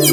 Hi,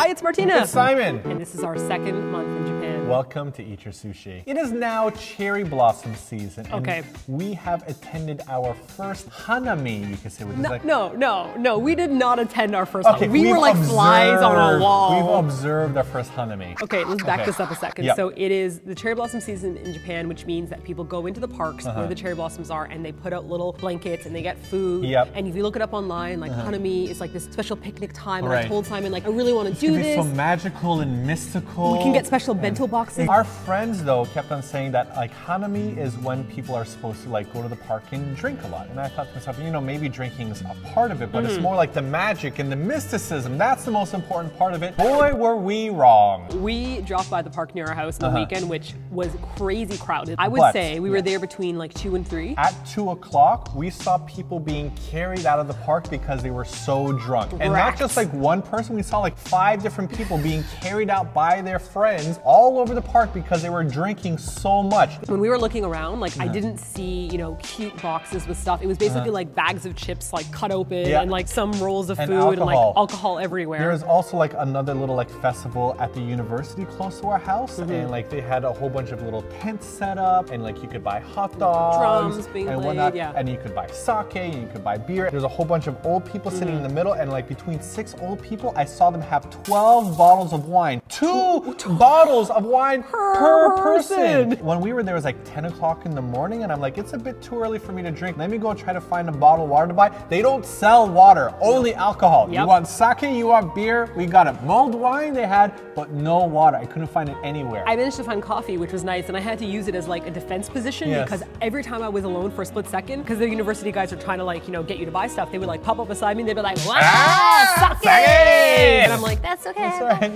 it's Martina. It's Simon. And this is our second month in Japan. Welcome to Eat Your Sushi. It is now cherry blossom season. And we have attended our first hanami, you could say. Which is like, no. We did not attend our first hanami. We were like flies on a wall. We've observed our first hanami. Okay, let's back this up a second. Yep. So it is the cherry blossom season in Japan, which means that people go into the parks where the cherry blossoms are and they put out little blankets and they get food. Yep. And if you look it up online, like hanami is like this special picnic time. And I told Simon, like, I really want to do this. It's so magical and mystical. We can get special bento boxes. Our friends though kept on saying that like hanami is when people are supposed to like go to the park and drink a lot. And I thought to myself, you know, maybe drinking is a part of it, but it's more like the magic and the mysticism. That's the most important part of it. Boy, were we wrong. We dropped by the park near our house on the weekend, which was crazy crowded. I would say we were there between like 2 and 3. At 2 o'clock, we saw people being carried out of the park because they were so drunk. And not just like one person, we saw like 5 different people being carried out by their friends all over the park because they were drinking so much. When we were looking around, like I didn't see, you know, cute boxes with stuff. It was basically like bags of chips like cut open and like some rolls of food and like alcohol everywhere. There was also like another little like festival at the university close to our house and like they had a whole bunch of little tents set up and like you could buy hot dogs drums being and played, whatnot and you could buy sake and you could buy beer. There's a whole bunch of old people sitting in the middle and like between 6 old people I saw them have 12 bottles of wine. 2 bottles of wine per person. When we were there, it was like 10 o'clock in the morning and I'm like, it's a bit too early for me to drink. Let me go try to find a bottle of water to buy. They don't sell water, only alcohol. You want sake, you want beer, we got it. Mulled wine they had, but no water. I couldn't find it anywhere. I managed to find coffee, which was nice, and I had to use it as like a defense position because every time I was alone for a split second, because the university guys are trying to like, you know, get you to buy stuff, they would like pop up beside me and they'd be like, wow, sake! And I'm like, that's okay. That's right.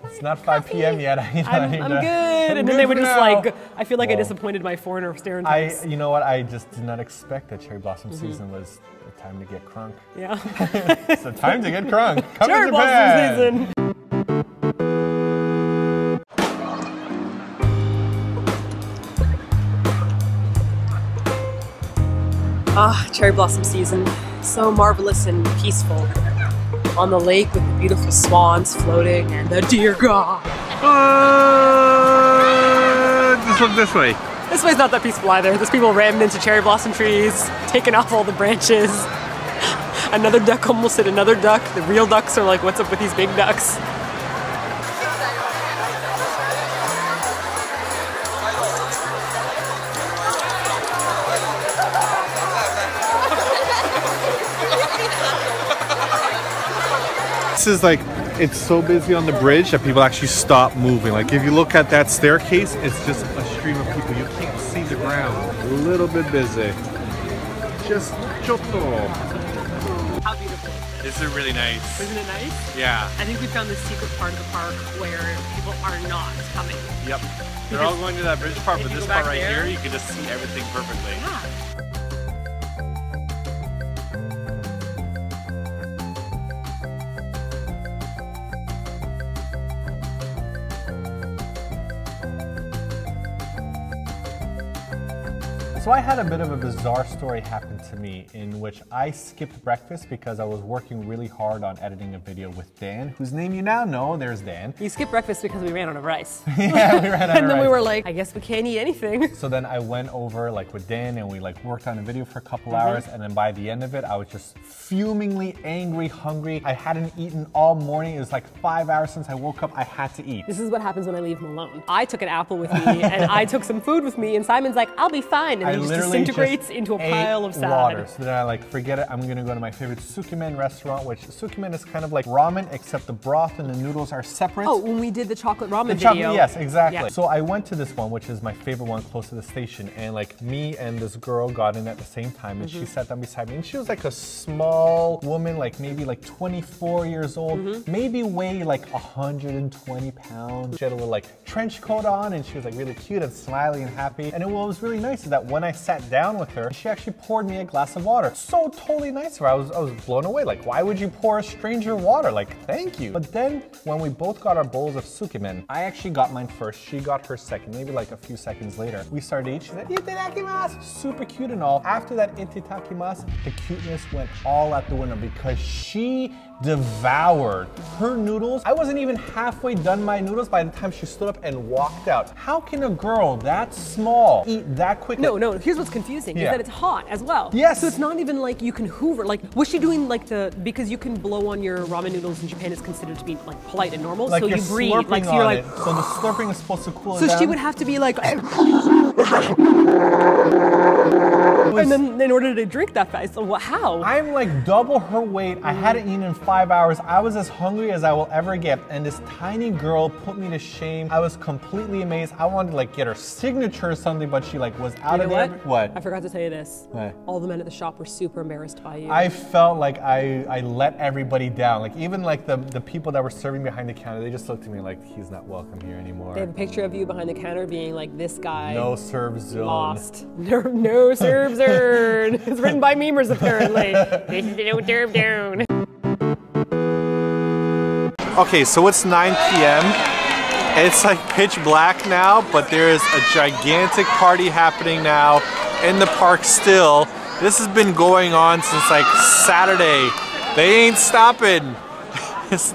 It's not 5 p.m. yet. I'm good. And then they would just like, I feel like I disappointed my foreigner stereotypes. You know what? I just did not expect that cherry blossom season was the time to get crunk. Yeah. It's the time to get crunk. Come cherry to blossom Japan. season. Cherry blossom season. So marvelous and peaceful. On the lake with the beautiful swans floating and the deer god. Just look this way. This way's not that peaceful either. There's people ramming into cherry blossom trees, taking off all the branches. Another duck almost hit another duck. The real ducks are like, what's up with these big ducks? This is like, it's so busy on the bridge that people actually stop moving. Like if you look at that staircase, it's just a stream of people. You can't see the ground. A little bit busy. Just chotto. How beautiful. This is really nice. Isn't it nice? Yeah. I think we found this secret part of the park where people are not coming. Yep. They're all going to that bridge part, but this part right there, here, you can just see everything perfectly. Yeah. So I had a bit of a bizarre story happen to me in which I skipped breakfast because I was working really hard on editing a video with Dan, whose name you now know. There's Dan. You skipped breakfast because we ran out of rice. Yeah, we ran out of rice. And then we were like, I guess we can't eat anything. So then I went over like with Dan and we like worked on a video for a couple hours, and then by the end of it, I was just fumingly angry, hungry. I hadn't eaten all morning. It was like 5 hours since I woke up. I had to eat. This is what happens when I leave him alone. I took an apple with me and I took some food with me, and Simon's like, I'll be fine. And he just disintegrates into a pile of salad. Water. So then I like, forget it, I'm gonna go to my favorite sukimen restaurant, which sukimen is kind of like ramen, except the broth and the noodles are separate. Oh, when we did the chocolate ramen video. Yes, exactly. Yeah. So I went to this one, which is my favorite one close to the station, and like me and this girl got in at the same time, and she sat down beside me, and she was like a small woman, like maybe like 24 years old, maybe weigh like 120 pounds. She had a little like trench coat on, and she was like really cute and smiley and happy. And what was really nice is that when I sat down with her, she actually poured me a glass of water. So totally nice of her. I was blown away. Like, why would you pour a stranger water? Like, thank you. But then when we both got our bowls of sukemen, I actually got mine first. She got hers second, maybe like a few seconds later. We started to eat. She said, "Itadakimasu." Super cute and all. After that itadakimasu, the cuteness went all out the window because she devoured her noodles. I wasn't even halfway done my noodles by the time she stood up and walked out. How can a girl that small eat that quickly? No, here's what's confusing, is that it's hot as well. Yes. So it's not even like you can hoover, like, was she doing like because you can blow on your ramen noodles in Japan is considered to be like polite and normal, like so you breathe, like, so you're like, so the slurping is supposed to cool it down. So she would have to be like, and then in order to drink that fast, so how? I'm like double her weight. I hadn't eaten in 5 hours. I was as hungry as I will ever get, and this tiny girl put me to shame. I was completely amazed. I wanted to like get her signature or something, but she like was out of there. What? I forgot to tell you this. What? All the men at the shop were super embarrassed by you. I felt like I let everybody down. Like even like the people that were serving behind the counter, they just looked at me like, he's not welcome here anymore. They have a picture of you behind the counter being like, this guy. No serve zone. Lost. No serve zone. It's written by memers apparently. This is the no serve zone. Okay, so it's 9 p.m. It's like pitch black now, but there is a gigantic party happening now in the park still. This has been going on since like Saturday. They ain't stopping. This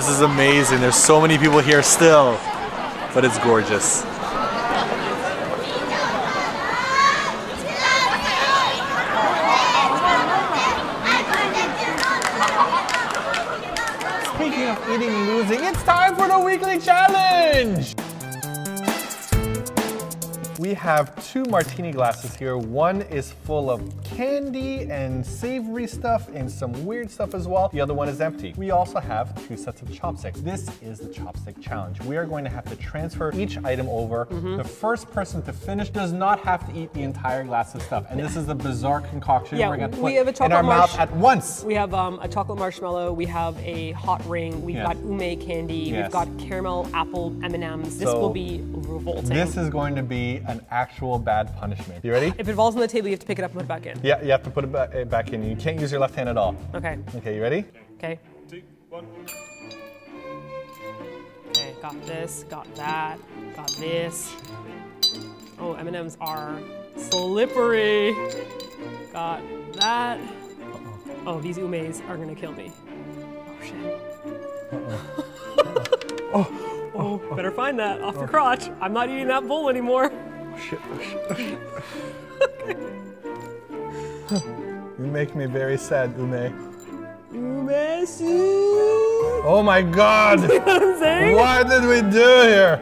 is amazing. There's so many people here still, but it's gorgeous. Speaking of eating and losing, it's time for the weekly challenge! We have 2 martini glasses here. One is full of candy and savory stuff and some weird stuff as well. The other one is empty. We also have 2 sets of chopsticks. This is the chopstick challenge. We are going to have to transfer each item over. The first person to finish does not have to eat the entire glass of stuff. And this is the bizarre concoction we're going to put in our mouth at once. We have a chocolate marshmallow. We have a hot ring. We've got ume candy. We've got caramel apple M&Ms. This will be revolting. This is going to be an actual bad punishment. You ready? If it falls on the table, you have to pick it up and put it back in. Yeah, you have to put it back in. You can't use your left hand at all. Okay. Okay, you ready? Okay. 3, 2, 1. Okay, got this, got that, got this. Oh, M&Ms are slippery. Got that. Oh, these umes are gonna kill me. Oh, shit. Oh, better find that off your crotch. I'm not eating that bowl anymore. Shit. You make me very sad, Ume. Ume soup. Oh my God! You know what I'm saying? What did we do here?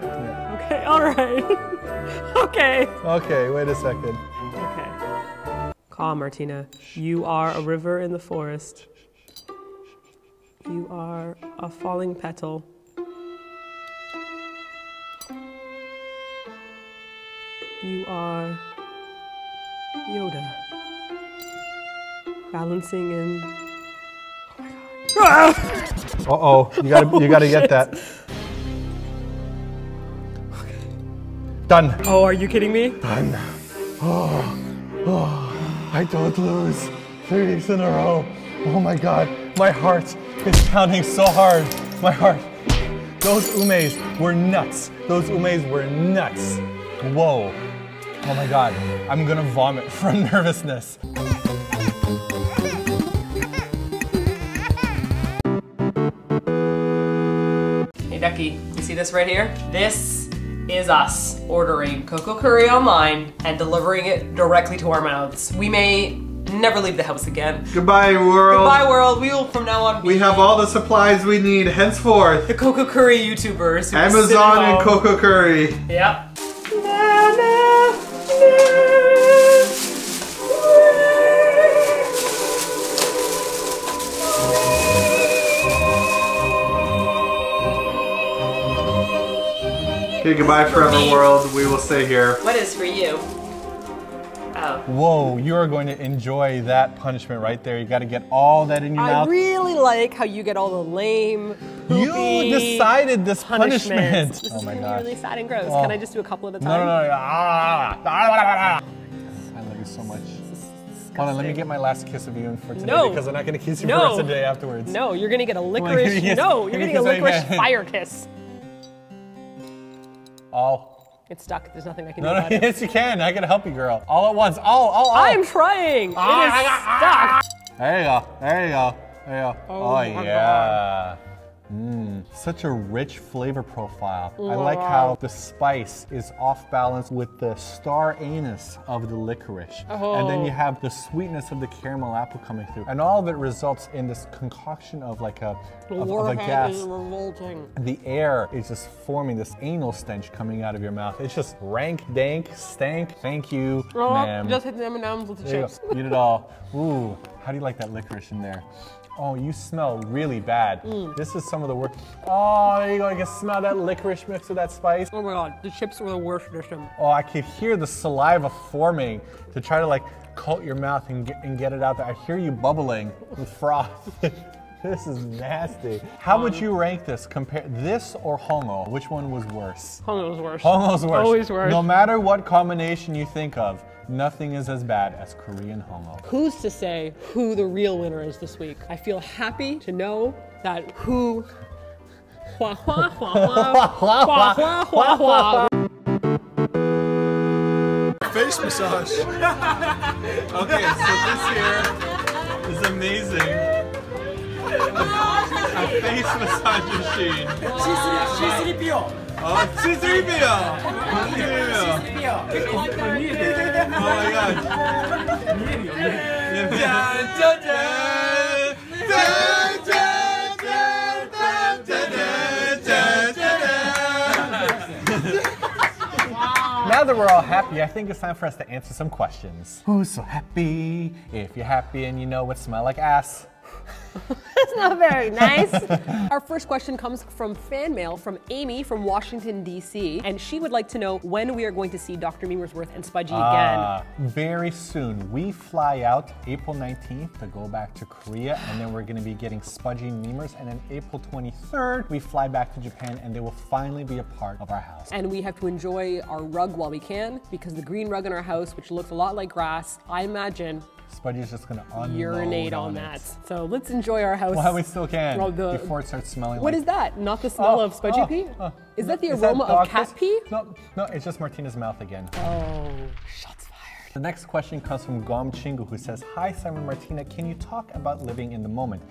Okay, all right. Okay. Okay, wait a second. Okay. Calm, Martina. You are a river in the forest. You are a falling petal. You are Yoda, balancing in. Oh my God! Uh-oh, you gotta get that. Okay. Done. Oh, are you kidding me? Done. Oh, I don't lose 3 weeks in a row. Oh my God, my heart is pounding so hard. My heart. Those umes were nuts. Those umes were nuts. Whoa. Oh my God, I'm gonna vomit from nervousness. Hey Ducky, you see this right here? This is us ordering Coco Curry online and delivering it directly to our mouths. We may never leave the house again. Goodbye, world. Goodbye, world. We will from now on be We have all the supplies we need henceforth. the Coco Curry YouTubers. who sit at Amazon and home. Coco Curry. Yep. Okay, goodbye forever world. We will stay here. What is for you? Oh. Whoa, you are going to enjoy that punishment right there. You got to get all that in your I mouth. really like how you get all the lame, poopy You decided this punishment. This oh is my gonna gosh. be really sad and gross. Oh. Can I just do a couple at a time? No. Hold on, let me get my last kiss of you for today No. because I'm not going to kiss you for the rest of the day afterwards. No, you're going to get a licorice. No, you're going to get a licorice fire kiss. Oh. It's stuck. There's nothing I can do about it. Yes, you can. I can help you, girl. All at once. All. I'm trying. It is stuck. There you go. There you go. There you go. Oh yeah. God. Such a rich flavor profile. I like how the spice is off balance with the star anise of the licorice. And then you have the sweetness of the caramel apple coming through. And all of it results in this concoction of like a gas. The air is just forming this anal stench coming out of your mouth. It's just rank, dank, stank. Thank you, ma'am. Just hit the M&Ms with the chips. Eat it all. Ooh, how do you like that licorice in there? Oh, you smell really bad. This is some of the worst. Oh, there you go. You can smell that licorice mixed with that spice. Oh my God, the chips were the worst addition. Oh, I could hear the saliva forming to try to like coat your mouth and get it out there. I hear you bubbling with froth. This is nasty. How would you rank this? Compare this or hongo? Which one was worse? Hongo's worse. Hongo's worse. Always worse. No matter what combination you think of, nothing is as bad as Korean hongo. Who's to say who the real winner is this week? I feel happy to know that who Face massage. Okay, so this here is amazing. A face massage machine. C3PO. Oh, C3PO! Oh my god. Now that we're all happy, I think it's time for us to answer some questions. Who's so happy? If you're happy and you know what smell like ass. That's not very nice. Our first question comes from fan mail from Amy from Washington, D.C. And she would like to know when we are going to see Dr. Memersworth and Spudgy again. Very soon. We fly out April 19th to go back to Korea, and then we're going to be getting Spudgy and Memers. And then April 23rd, we fly back to Japan, and they will finally be a part of our house. And we have to enjoy our rug while we can, because the green rug in our house, which looks a lot like grass, I imagine Spudgy's just gonna urinate on that. So let's enjoy our house. While we still can, before it starts smelling. What is that? Not the smell of Spudgy pee? Is that the aroma of cat pee? No, it's just Martina's mouth again. Oh, shots fired. The next question comes from Gom Chingu, who says, "Hi Simon Martina, can you talk about living in the moment?"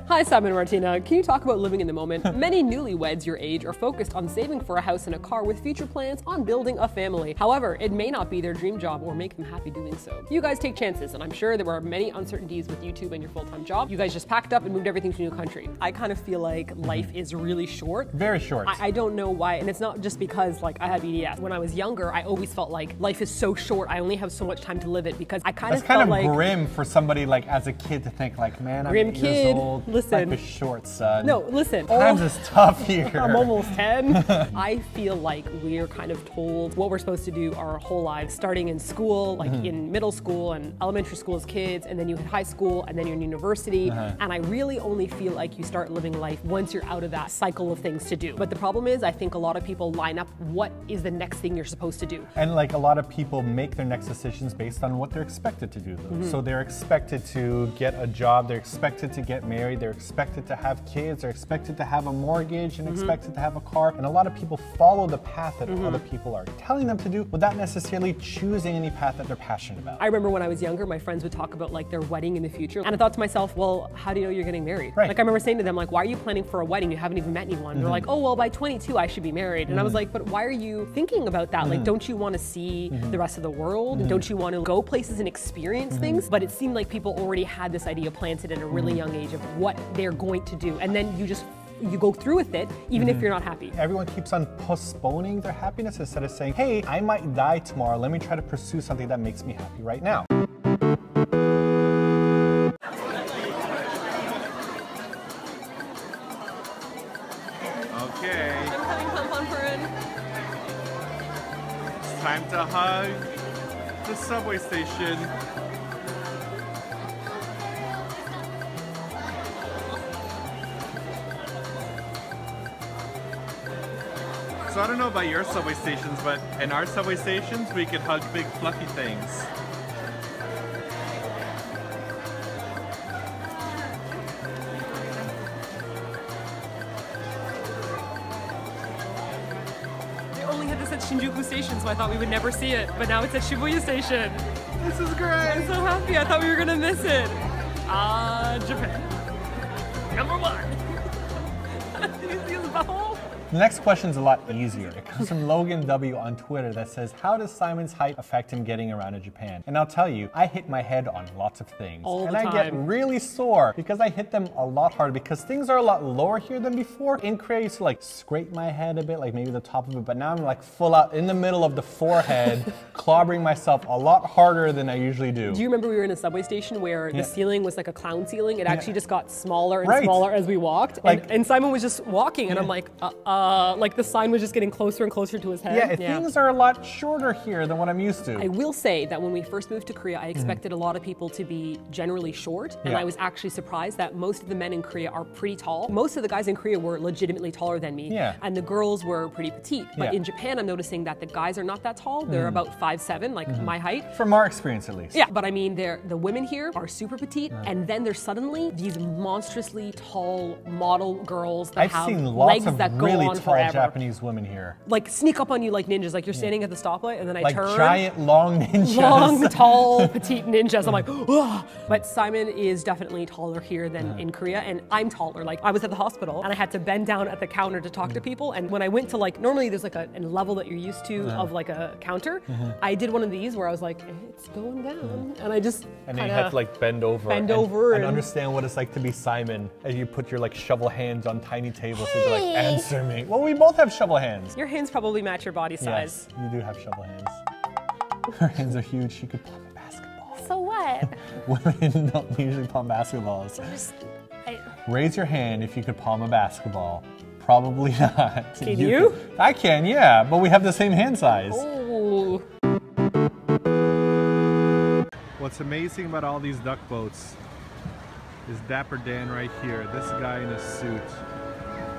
Hi, Simon and Martina. Can you talk about living in the moment? Many newlyweds your age are focused on saving for a house and a car with future plans on building a family. However, it may not be their dream job or make them happy doing so. You guys take chances, and I'm sure there were many uncertainties with YouTube and your full-time job. You guys just packed up and moved everything to a new country. I kind of feel like life is really short. Very short. I don't know why, and it's not just because like I have EDS. When I was younger, I always felt like life is so short. I only have so much time to live it because I kind of felt like... That's kind of grim for somebody like as a kid to think like, man, I'm 8 years old. Listen. Life is short, son. No, listen. Times is tough here. I'm almost 10. I feel like we're kind of told what we're supposed to do our whole lives, starting in school, like in middle school and elementary school as kids, and then you hit high school, and then you're in university. And I really only feel like you start living life once you're out of that cycle of things to do. But the problem is, I think a lot of people line up what is the next thing you're supposed to do. And like a lot of people make their next decisions based on what they're expected to do. So they're expected to get a job, they're expected to get married, they're expected to have kids, they're expected to have a mortgage and expected to have a car. And a lot of people follow the path that other people are telling them to do without necessarily choosing any path that they're passionate about. I remember when I was younger, my friends would talk about like their wedding in the future. And I thought to myself, well, how do you know you're getting married? Right. Like I remember saying to them, like, why are you planning for a wedding? You haven't even met anyone. They're like, oh, well, by 22, I should be married. And I was like, but why are you thinking about that? Like, don't you want to see the rest of the world? Don't you want to go places and experience things? But it seemed like people already had this idea planted at a really young age of what they're going to do. And then you go through with it, even if you're not happy. Everyone keeps on postponing their happiness instead of saying, hey, I might die tomorrow. Let me try to pursue something that makes me happy right now. Okay. I'm having pom-pom purin. It's time to hug the subway station. So I don't know about your subway stations, but in our subway stations, we could hug big fluffy things. They only had this at Shinjuku Station, so I thought we would never see it. But now it's at Shibuya Station. This is great. I'm so happy. I thought we were gonna miss it. Japan. Number 1. Did you see his butthole? The next question is a lot easier. It comes from Logan W on Twitter that says, how does Simon's height affect him getting around in Japan? And I'll tell you, I hit my head on lots of things. All the and I get time. really sore because I hit them a lot harder because things are a lot lower here than before. In Korea, I used to like scrape my head a bit, like maybe the top of it, but now I'm like full out in the middle of the forehead, clobbering myself a lot harder than I usually do. Do you remember we were in a subway station where the ceiling was like a clown ceiling? It actually just got smaller and Right. smaller as we walked. Like- And Simon was just walking and I'm like the sign was just getting closer and closer to his head. Yeah, things are a lot shorter here than what I'm used to. I will say that when we first moved to Korea, I expected a lot of people to be generally short, and Yeah. I was actually surprised that most of the men in Korea are pretty tall. Most of the guys in Korea were legitimately taller than me, Yeah. and the girls were pretty petite. But Yeah. in Japan, I'm noticing that the guys are not that tall. They're about 5'7", like my height. From our experience, at least. Yeah, but I mean, the women here are super petite, and then there's suddenly these monstrously tall model girls that I've have seen lots legs of that go really on tall forever. Japanese women here. Like sneak up on you like ninjas, like you're standing at the stoplight, and then I Like turn. giant, long ninjas. Long, tall, petite ninjas. I'm like, ugh. But Simon is definitely taller here than in Korea, and I'm taller. Like, I was at the hospital, and I had to bend down at the counter to talk to people, and when I went to like, normally there's like a level that you're used to of like a counter, I did one of these where I was like, it's going down, and I just And then you have to like bend over bend and, over and and- understand what it's like to be Simon as you put your like shovel hands on tiny tables so you're like, answer me. Well, we both have shovel hands. your hands probably match your body size. Yes, you do have shovel hands. Her hands are huge. She could palm a basketball. So what? Women don't usually palm basketballs. Raise your hand if you could palm a basketball. Probably not. Can you? I can, yeah, but we have the same hand size. Ooh. What's amazing about all these duck boats is Dapper Dan right here. This guy in a suit,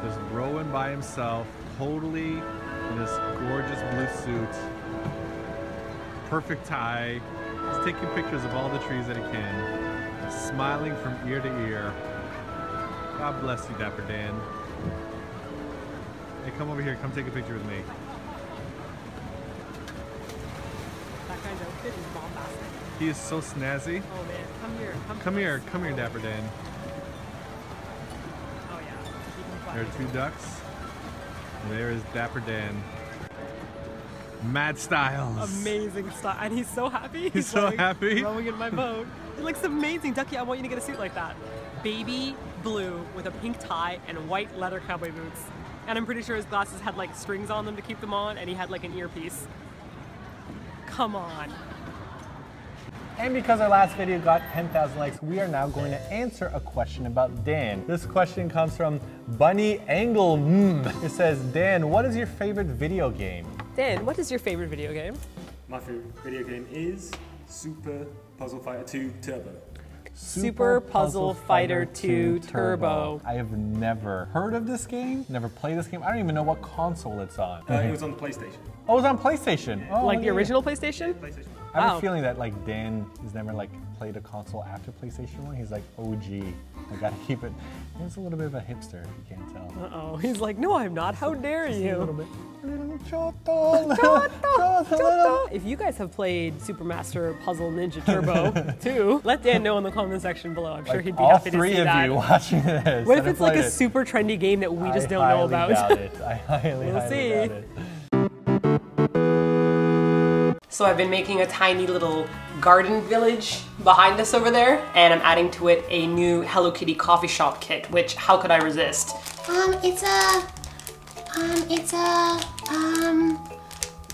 just rowing by himself, totally in this gorgeous blue suit. Perfect tie. He's taking pictures of all the trees that he can. Smiling from ear to ear. God bless you, Dapper Dan. Hey, come over here. Come take a picture with me. That guy's outfit is bombastic. He is so snazzy. Oh man, come here. Come here, Dapper Dan. Oh yeah. There are two ducks. There is Dapper Dan. Mad Styles. Amazing stuff, and he's so happy. He's so like happy. rowing in my boat. It looks amazing, Ducky. I want you to get a suit like that. Baby blue with a pink tie and white leather cowboy boots. And I'm pretty sure his glasses had like strings on them to keep them on, and he had like an earpiece. Come on. And because our last video got 10,000 likes, we are now going to answer a question about Dan. This question comes from Bunny Angle. It says, Dan, what is your favorite video game? Dan, what is your favorite video game? My favorite video game is Super Puzzle Fighter 2 Turbo. Super Puzzle Fighter 2 Turbo. I have never heard of this game, never played this game. I don't even know what console it's on. It was on the PlayStation. Oh, it was on PlayStation. Oh, Like the yeah. original PlayStation? PlayStation. I have Wow. a feeling that like Dan has never like played a console after PlayStation 1. He's like OG. I gotta keep it. He's a little bit of a hipster, if you can't tell. Uh-oh. He's like, no, I'm not. How dare A little you? bit. Little choto, little. If you guys have played Supermaster Puzzle Ninja Turbo 2, let Dan know in the comment section below. I'm sure he'd be All happy to three see of that. you watching this. What if that it's have like a played it. super trendy game that we just I don't know highly about? Doubt it. I highly, We'll highly see. doubt it. So I've been making a tiny little garden village behind us over there, and I'm adding to it a new Hello Kitty coffee shop kit, which how could I resist?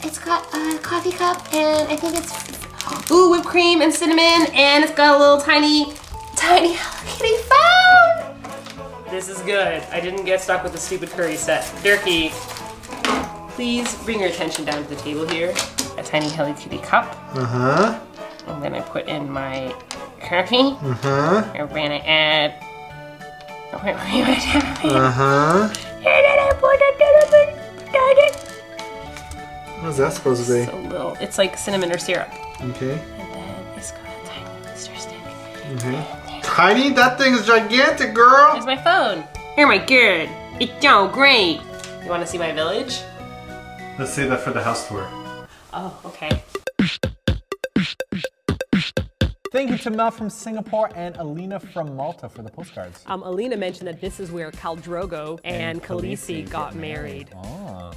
It's got a coffee cup and I think it's, ooh, whipped cream and cinnamon, and it's got a little tiny Hello Kitty phone. This is good. I didn't get stuck with the stupid curry set. Dirky, please bring your attention down to the table here. A tiny Hello Kitty cup. And then I put in my coffee. And then I add whipped cream. And then I put a little bit of How's that supposed to be? So little. It's like cinnamon or syrup. Okay. And then it's got a tiny Easter stick. Okay. Tiny? That thing is gigantic, girl! Here's my phone. Here, my kid. It's so great. You want to see my village? Let's say that for the house tour. Oh, okay. Thank you to Mel from Singapore and Alina from Malta for the postcards. Alina mentioned that this is where Khal Drogo and Khaleesi got married. Oh.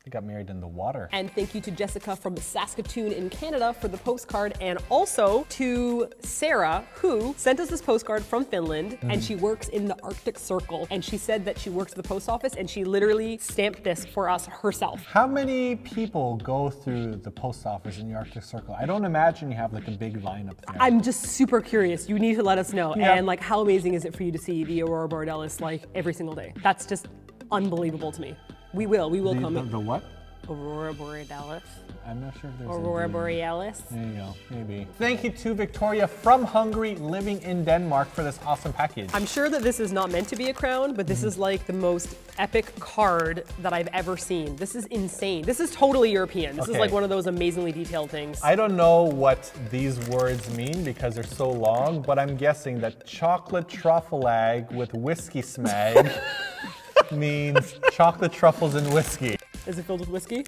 They got married in the water. And thank you to Jessica from Saskatoon in Canada for the postcard, and also to Sarah, who sent us this postcard from Finland, and she works in the Arctic Circle. And she said that she works at the post office, and she literally stamped this for us herself. How many people go through the post office in the Arctic Circle? I don't imagine you have like a big lineup there. I'm just super curious. You need to let us know. Yeah. And like, how amazing is it for you to see the Aurora Borealis like every single day? That's just unbelievable to me. We will come. The what? Aurora Borealis. I'm not sure if there's Aurora Borealis. There you go, maybe. Thank you to Victoria from Hungary, living in Denmark, for this awesome package. I'm sure that this is not meant to be a crown, but this is like the most epic card that I've ever seen. This is insane. This is totally European. This is like one of those amazingly detailed things. I don't know what these words mean because they're so long, but I'm guessing that chocolate truffle egg with whiskey smeg means chocolate truffles and whiskey. Is it filled with whiskey?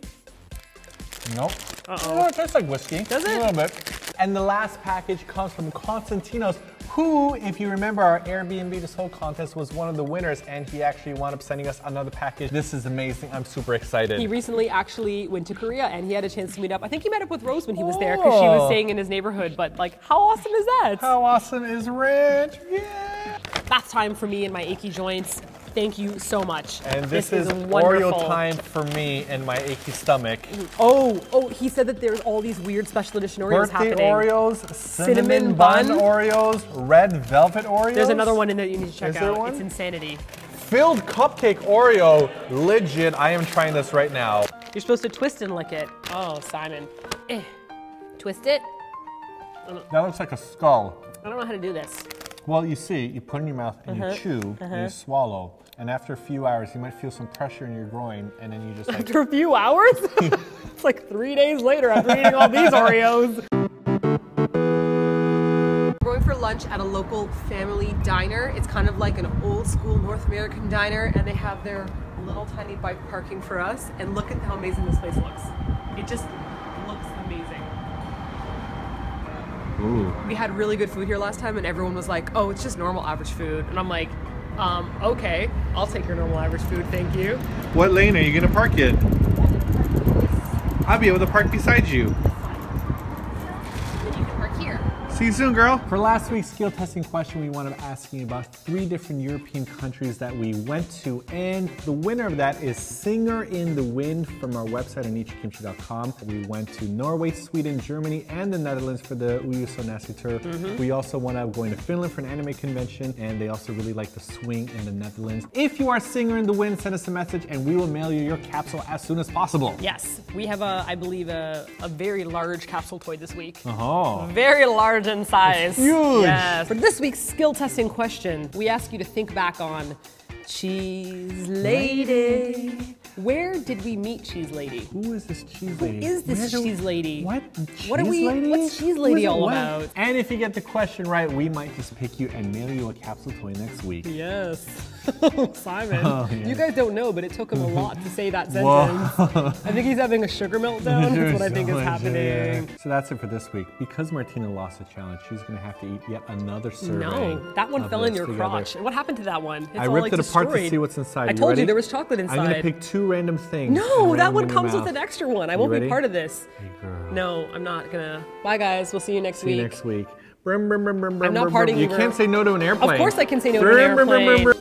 Nope. Uh-oh. Oh, it tastes like whiskey. Does it? A little bit. And the last package comes from Konstantinos, who, if you remember our Airbnb This Whole contest, was one of the winners, and he actually wound up sending us another package. This is amazing. I'm super excited. He recently actually went to Korea, and he had a chance to meet up. I think he met up with Rose when he was there, because she was staying in his neighborhood. But like, how awesome is that? How awesome is Rich? Yeah! Bath time for me and my achy joints. Thank you so much. And this is wonderful. Oreo time for me and my achy stomach. Oh, he said that there's all these weird special edition Oreos Birthday happening. Oreos, cinnamon bun Oreos, red velvet Oreos. There's another one in there you need to check Is there out. one? It's insanity. Filled cupcake Oreo. Legit, I am trying this right now. You're supposed to twist and lick it. Oh, Simon. Twist it. That looks like a skull. I don't know how to do this. Well, you see, you put it in your mouth and you chew and you swallow. And after a few hours, you might feel some pressure in your groin, and then you just like... After a few hours? It's like 3 days later after eating all these Oreos. We're going for lunch at a local family diner. It's kind of like an old school North American diner, and they have their little tiny bike parking for us. And look at how amazing this place looks. It just looks amazing. Ooh. We had really good food here last time, and everyone was like, oh, it's just normal average food. And I'm like, okay, I'll take your normal average food, thank you. What lane are you gonna park in? I'll be able to park beside you. Then you can park here. See you soon, girl. For last week's skill testing question, we wanted to ask you about 3 different European countries that we went to, and the winner of that is Singer in the Wind from our website on Eatyourkimchi.com. We went to Norway, Sweden, Germany, and the Netherlands for the Uyu So Nasty tour. We also wound up going to Finland for an anime convention, and they also really like the swing in the Netherlands. If you are Singer in the Wind, send us a message, and we will mail you your capsule as soon as possible. Yes, we have I believe a very large capsule toy this week. Oh. Very large in size. It's huge. Yes. For this week's skill testing question, we ask you to think back on Cheese Lady. Where did we meet Cheese Lady? Who is this Cheese Lady? Who is this Cheese Lady? What? What are we? Lady? What's Cheese Lady all about? And if you get the question right, we might just pick you and mail you a capsule toy next week. Yes. Simon. Oh, yeah. You guys don't know, but it took him a lot to say that sentence. Whoa. I think he's having a sugar meltdown. That's what I think is happening. So that's it for this week. Because Martina lost the challenge, she's going to have to eat yet another serving. No, that one fell in your crotch. What happened to that one? It's I all, ripped like, it apart to destroyed. see what's inside. I told ready? you there was chocolate inside. I'm going to pick 2 random things. No, that one in your comes with mouth. an extra one. I You won't ready? be part of this. Hey, girl. No, I'm not gonna. Bye, guys. We'll see you next See week. you next week. I'm not partying You over- can't say no to an airplane. Of course I can say no to an airplane.